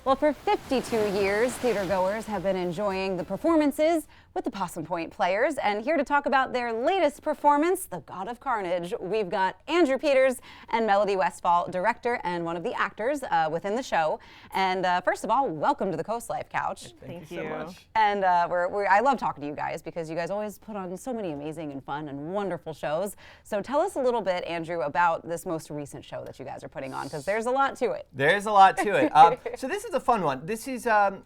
Well, for 52 years, theatergoers have been enjoying the performances with the Possum Point Players. And here to talk about their latest performance, the God of Carnage, we've got Andrew Peters and Melody Westfall, director and one of the actors within the show. And first of all, welcome to the CoastLife couch. Thank you so much. And I love talking to you guys because you guys always put on so many amazing and fun and wonderful shows. So tell us a little bit, Andrew, about this most recent show that you guys are putting on, because there's a lot to it. There's a lot to it. So this is a fun one. This is a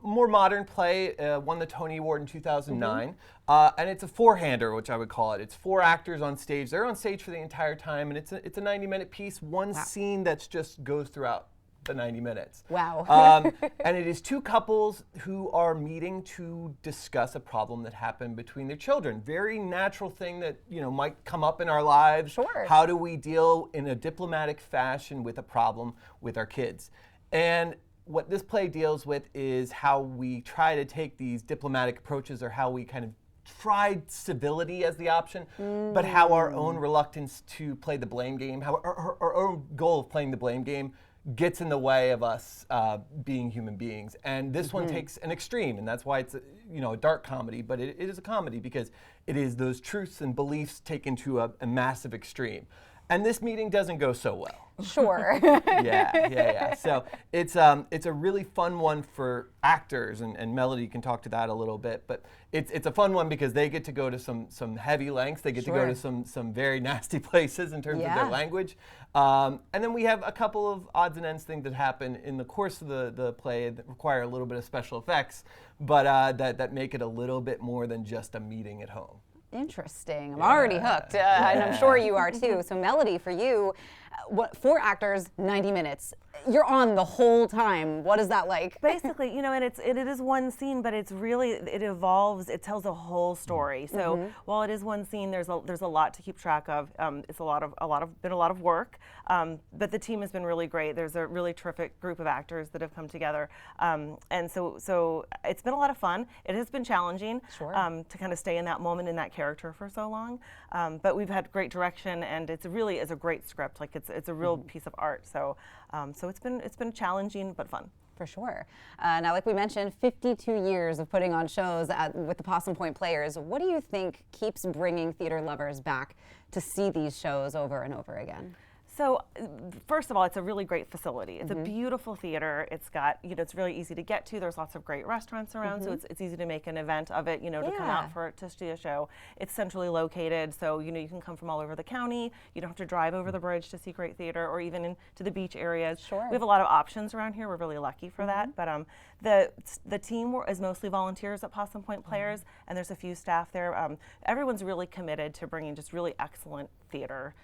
more modern play, won the Tony Award in 2009, and it's a four-hander, which I would call it. It's four actors on stage. They're on stage for the entire time, and it's a 90-minute piece, one scene that just goes throughout the 90 minutes. Wow. And it is two couples who are meeting to discuss a problem that happened between their children. Very natural thing that, might come up in our lives. Sure. How do we deal in a diplomatic fashion with a problem with our kids? And what this play deals with is how we try to take these diplomatic approaches, or how we kind of tried civility as the option, but how our own reluctance to play the blame game, how our own goal of playing the blame game gets in the way of us being human beings. And this one takes an extreme, and that's why it's a dark comedy, but it is a comedy because it is those truths and beliefs taken to a massive extreme. And this meeting doesn't go so well. Sure. Yeah. So it's a really fun one for actors, and Melody can talk to that a little bit. But it's a fun one because they get to go to some heavy lengths. They get to go to some very nasty places in terms of their language. And then we have a couple of odds and ends things that happen in the course of the play that require a little bit of special effects, but that make it a little bit more than just a meeting at home. Interesting. I'm already hooked, and I'm sure you are too. So Melody, for you, four actors, 90 minutes. You're on the whole time. What is that like? Basically, and it is one scene, but it evolves. It tells a whole story. So while it is one scene, there's a lot to keep track of. It's been a lot of work, but the team has been really great. There's a really terrific group of actors that have come together, and so it's been a lot of fun. It has been challenging to kind of stay in that moment, in that character for so long, but we've had great direction, and it's a great script. Like it's a real piece of art. So it's been challenging but fun. For sure. Now, like we mentioned, 52 years of putting on shows with the Possum Point Players. What do you think keeps bringing theater lovers back to see these shows over and over again? So, first of all, it's a really great facility. It's a beautiful theater. It's got, it's really easy to get to. There's lots of great restaurants around, so it's easy to make an event of it, to come out to see a show. It's centrally located, so, you can come from all over the county. You don't have to drive over the bridge to see great theater, or even into the beach areas. Sure. We have a lot of options around here. We're really lucky for that. But the team is mostly volunteers at Possum Point Players, and there's a few staff there. Everyone's really committed to bringing just really excellent theater.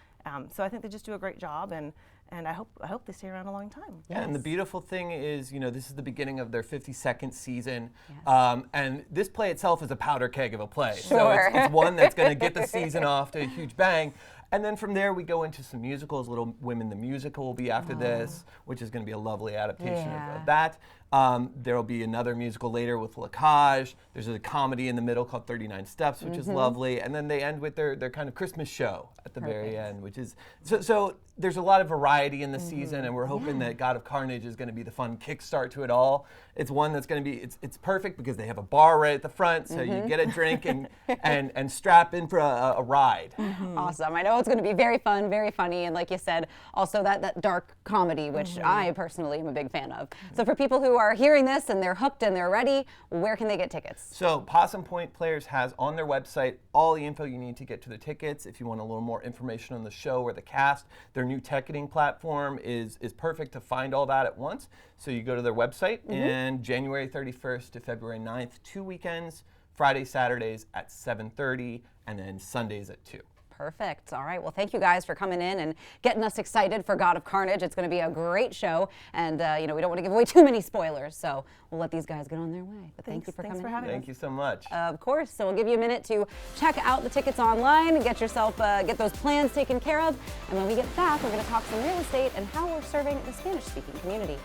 So I think they just do a great job, and I hope they stay around a long time. Yeah, and the beautiful thing is, this is the beginning of their 52nd season, and this play itself is a powder keg of a play. Sure. So it's one that's going to get the season off to a huge bang. And then from there, we go into some musicals. Little Women the Musical will be after this, which is going to be a lovely adaptation of that. There will be another musical later with La Cage. There's a comedy in the middle called 39 Steps, which is lovely. And then they end with their kind of Christmas show at the very end, which is... So there's a lot of variety in the season, and we're hoping that God of Carnage is going to be the fun kickstart to it all. It's one that's going to be... It's perfect because they have a bar right at the front, so you get a drink and strap in for a ride. Awesome. I know it's going to be very fun, very funny, and like you said, also that dark comedy, which I personally am a big fan of. So for people who are hearing this and they're hooked and they're ready, where can they get tickets? So Possum Point Players has on their website all the info you need to get to the tickets. If you want a little more information on the show or the cast, their new ticketing platform is perfect to find all that at once. So you go to their website, and January 31st to February 9th, 2 weekends, Fridays, Saturdays at 7:30, and then Sundays at 2. Perfect. All right. Well, thank you guys for coming in and getting us excited for God of Carnage. It's going to be a great show, and we don't want to give away too many spoilers, so we'll let these guys get on their way. But thank you for coming in. Thank you so much. Of course. So we'll give you a minute to check out the tickets online, get those plans taken care of, and when we get back, we're going to talk some real estate and how we're serving the Spanish-speaking community.